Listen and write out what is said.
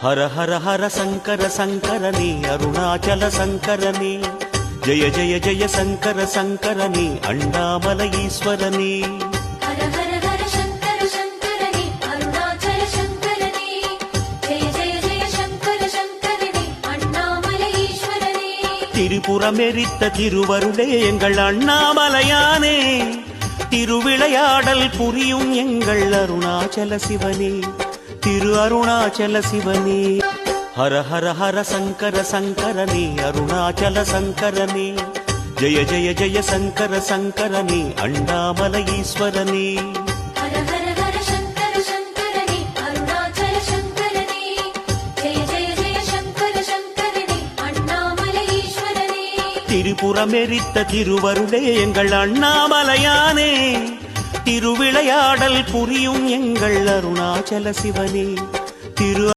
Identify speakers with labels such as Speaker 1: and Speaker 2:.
Speaker 1: ஹர ஹர ஹர சங்கர சங்கரனே அருணாச்சல சங்கரனே ஜெய ஜெய ஜெய சங்கர சங்கரனே அண்ணாமலை ஈஸ்வரனே
Speaker 2: ஹர ஹர ஹர சங்கர சங்கரனே அருணாச்சல சங்கரனே ஜெய ஜெய ஜெய சங்கர சங்கரனே அண்ணாமலை ஈஸ்வரனே
Speaker 1: திரிபுரமெரித்த திருவருளே எங்கள் அண்ணாமலையானே திருவிளையாடல் புரியும் எங்கள் அருணாச்சல சிவனே திரு அருணாச்சல சிவனே ஹர ஹர ஹர சங்கர சங்கரனே அருணாச்சல சங்கரனே ஜெய ஜெய ஜெய சங்கர சங்கரனே அண்ணாமலை ஈஸ்வரனே
Speaker 2: ஹர ஹர ஹர சங்கர சங்கரனே அருணாச்சல சங்கரனே ஜெய ஜெய ஜெய சங்கர சங்கரனே அண்ணாமலை ஈஸ்வரனே
Speaker 1: திரிபுரமெரித்த திருவருளே எங்கள் அண்ணாமலையானே திருவிளையாடல் புரியும் எங்கள் அருணாச்சல சிவனே திரு